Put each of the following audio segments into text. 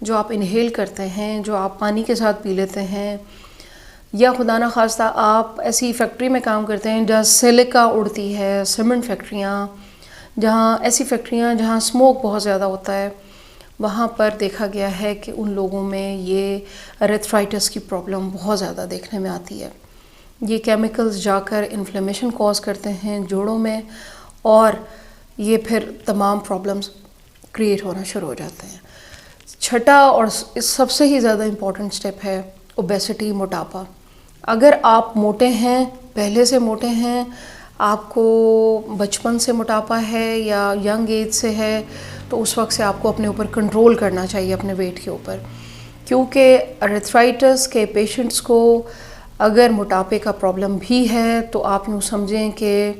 جو آپ انہیل کرتے ہیں، جو آپ پانی کے ساتھ پی لیتے ہیں، یا خدا نہ خواستہ آپ ایسی فیکٹری میں کام کرتے ہیں جہاں سلیکا اڑتی ہے، سیمنٹ فیکٹریاں، جہاں ایسی فیکٹریاں جہاں اسموک بہت زیادہ ہوتا ہے، وہاں پر دیکھا گیا ہے کہ ان لوگوں میں یہ ارتھرائٹس کی پرابلم بہت زیادہ دیکھنے میں آتی ہے. یہ کیمیکلز جا کر انفلیمیشن کوز کرتے ہیں جوڑوں میں، اور یہ پھر تمام پرابلمز کریٹ ہونا شروع ہو جاتے ہیں. چھٹا اور سب سے ہی زیادہ امپورٹنٹ سٹیپ ہے اوبیسٹی، موٹاپا. اگر آپ موٹے ہیں، پہلے سے موٹے ہیں، آپ کو بچپن سے موٹاپا ہے یا ینگ ایج سے ہے، تو اس وقت سے آپ کو اپنے اوپر کنٹرول کرنا چاہیے، اپنے ویٹ کے اوپر. کیونکہ ارتھرائٹس کے پیشنٹس کو اگر موٹاپے کا پرابلم بھی ہے تو آپ یوں سمجھیں کہ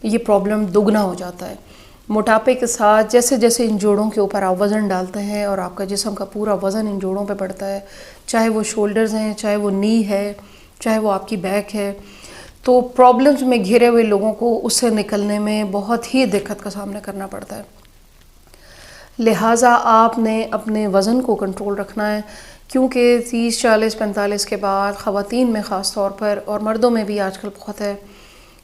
یہ پرابلم دگنا ہو جاتا ہے. موٹاپے کے ساتھ جیسے جیسے ان جوڑوں کے اوپر آپ وزن ڈالتے ہیں اور آپ کا جسم کا پورا وزن ان جوڑوں پہ پڑتا ہے، چاہے وہ شولڈرز ہیں، چاہے وہ نی ہے، چاہے وہ آپ کی بیک ہے، تو پرابلمز میں گھرے ہوئے لوگوں کو اس سے نکلنے میں بہت ہی دقت کا سامنا کرنا پڑتا ہے. لہٰذا آپ نے اپنے وزن کو کنٹرول رکھنا ہے، کیونکہ 30، 40، 45 کے بعد خواتین میں خاص طور پر اور مردوں میں بھی آج کل بہت ہے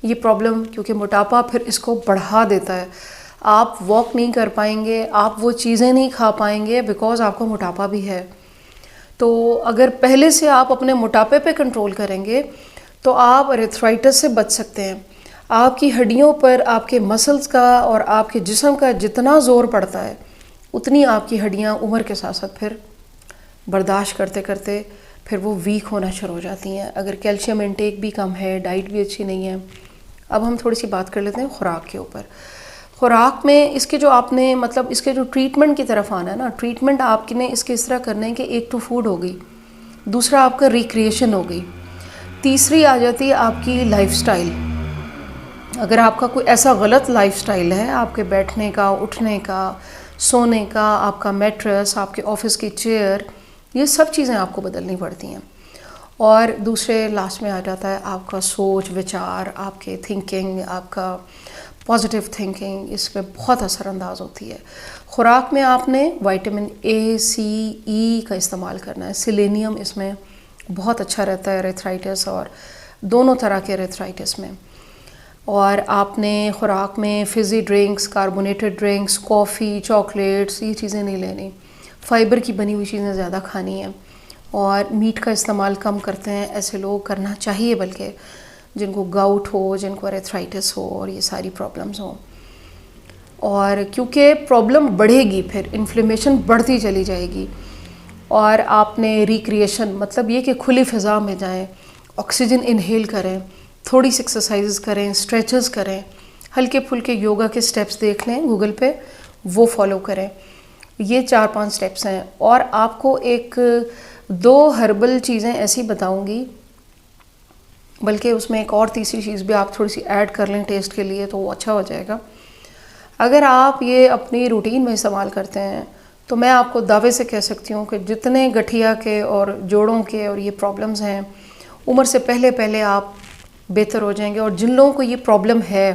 یہ پرابلم، کیونکہ موٹاپا پھر اس کو بڑھا دیتا ہے. آپ واک نہیں کر پائیں گے، آپ وہ چیزیں نہیں کھا پائیں گے بیکاز آپ کو موٹاپا بھی ہے. تو اگر پہلے سے آپ اپنے موٹاپے پہ کنٹرول کریں گے تو آپ ارتھرائٹس سے بچ سکتے ہیں. آپ کی ہڈیوں پر آپ کے مسلز کا اور آپ کے جسم کا جتنا زور پڑتا ہے اتنی آپ کی ہڈیاں عمر کے ساتھ ساتھ پھر برداشت کرتے کرتے پھر وہ ویک ہونا شروع ہو جاتی ہیں. اگر کیلشیم انٹیک بھی کم ہے، ڈائٹ بھی اچھی نہیں ہے. اب ہم تھوڑی سی بات کر لیتے ہیں خوراک کے اوپر. خوراک میں اس کے جو آپ نے مطلب اس کے جو ٹریٹمنٹ کی طرف آنا ہے نا، ٹریٹمنٹ آپ نے اس کے اس طرح کرنا ہے کہ ایک تو فوڈ ہو گئی، دوسرا آپ کا ریکریشن ہو گئی، تیسری آ جاتی ہے آپ کی لائف سٹائل. اگر آپ کا کوئی ایسا غلط لائف سٹائل ہے، آپ کے بیٹھنے کا، اٹھنے کا، سونے کا، آپ کا میٹرس، آپ کے آفس کی چیئر، یہ سب چیزیں آپ کو بدلنی پڑتی ہیں. اور دوسرے لاسٹ میں آ جاتا ہے آپ کا سوچ وچار، آپ کے تھنکنگ، آپ کا پازیٹیو تھنکنگ اس پہ بہت اثر انداز ہوتی ہے. خوراک میں آپ نے وائٹامن اے، سی، ای کا استعمال کرنا ہے. سیلینیم اس میں بہت اچھا رہتا ہے ارتھرائٹس اور دونوں طرح کے ارتھرائٹس میں. اور آپ نے خوراک میں فزی ڈرنکس، کاربونیٹڈ ڈرنکس، کافی، چاکلیٹس، یہ چیزیں نہیں لینی. فائبر کی بنی ہوئی چیزیں زیادہ کھانی ہیں. اور میٹ کا استعمال کم کرتے ہیں ایسے لوگ، کرنا چاہیے بلکہ جن کو گاؤٹ ہو، جن کو ارتھرائٹس ہو اور یہ ساری پرابلمز ہوں. اور کیونکہ پرابلم بڑھے گی، پھر انفلیمیشن بڑھتی چلی جائے گی. اور آپ نے ریکریشن مطلب یہ کہ کھلی فضا میں جائیں، آکسیجن انہیل کریں، تھوڑی سی ایکسرسائز کریں، اسٹریچز کریں، ہلکے پھلکے یوگا کے سٹیپس دیکھ لیں گوگل پہ، وہ فالو کریں. یہ 4-5 سٹیپس ہیں. اور آپ کو 1-2 ہربل چیزیں ایسی بتاؤں گی، بلکہ اس میں ایک اور تیسری چیز بھی آپ تھوڑی سی ایڈ کر لیں ٹیسٹ کے لیے تو وہ اچھا ہو جائے گا. اگر آپ یہ اپنی روٹین میں استعمال کرتے ہیں تو میں آپ کو دعوے سے کہہ سکتی ہوں کہ جتنے گٹھیا کے اور جوڑوں کے اور یہ پرابلمز ہیں، عمر سے پہلے پہلے آپ بہتر ہو جائیں گے. اور جن لوگوں کو یہ پرابلم ہے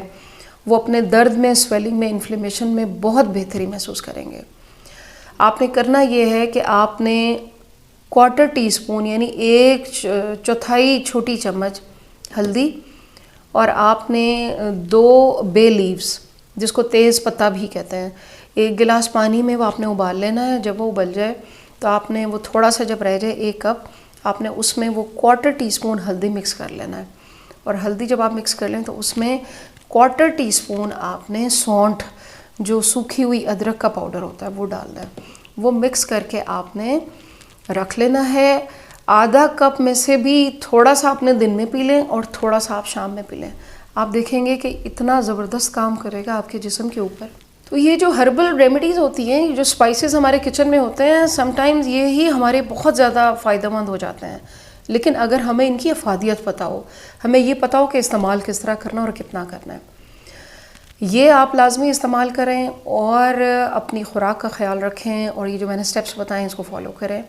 وہ اپنے درد میں، سویلنگ میں، انفلیمیشن میں بہت بہتری محسوس کریں گے. آپ نے کرنا یہ ہے کہ آپ نے 1/4 ٹی اسپون یعنی 1/4 چھوٹی چمچ ہلدی، اور آپ نے 2 بے لیوز جس کو تیز پتہ بھی کہتے ہیں، 1 گلاس پانی میں وہ آپ نے ابال لینا ہے. جب وہ ابل جائے تو آپ نے وہ تھوڑا سا جب رہ جائے 1 کپ، آپ نے اس میں وہ 1/4 ٹی اسپون ہلدی مکس کر لینا ہے. اور ہلدی جب آپ مکس کر لیں تو اس میں 1/4 ٹی اسپون آپ نے سونٹھ، جو سوکھی ہوئی ادرک کا پاؤڈر ہوتا ہے، وہ ڈالنا ہے. وہ مکس کر کے آپ نے رکھ لینا ہے. آدھا کپ میں سے بھی تھوڑا سا آپ نے دن میں پی لیں اور تھوڑا سا آپ شام میں پی لیں. آپ دیکھیں گے کہ اتنا زبردست کام کرے گا آپ کے جسم کے اوپر. تو یہ جو ہربل ریمیڈیز ہوتی ہیں، یہ جو اسپائسز ہمارے کچن میں ہوتے ہیں، سم ٹائمز یہ ہی ہمارے بہت زیادہ فائدہ مند ہو جاتے ہیں. لیکن اگر ہمیں ان کی افادیت پتہ ہو، ہمیں یہ پتہ ہو کہ استعمال کس طرح کرنا اور کتنا کرنا ہے، یہ آپ لازمی استعمال کریں. اور اپنی خوراک کا خیال رکھیں اور یہ جو میں نے سٹیپس بتائیں اس کو فالو کریں.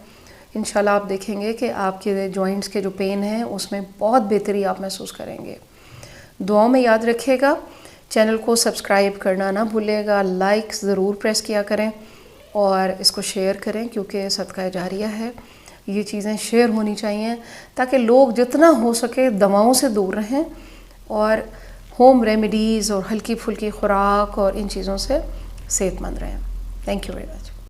انشاءاللہ آپ دیکھیں گے کہ آپ کے جوائنٹس کے جو پین ہیں اس میں بہت بہتری آپ محسوس کریں گے. دعاؤں میں یاد رکھیے گا. چینل کو سبسکرائب کرنا نہ بھولے گا. لائک ضرور پریس کیا کریں. اور اس کو شیئر کریں کیونکہ صدقہ جاریہ ہے. یہ چیزیں شیئر ہونی چاہیے تاکہ لوگ جتنا ہو سکے دواؤں سے دور رہیں اور ہوم ریمیڈیز اور ہلکی پھلکی خوراک اور ان چیزوں سے صحت مند رہیں. Thank you very much.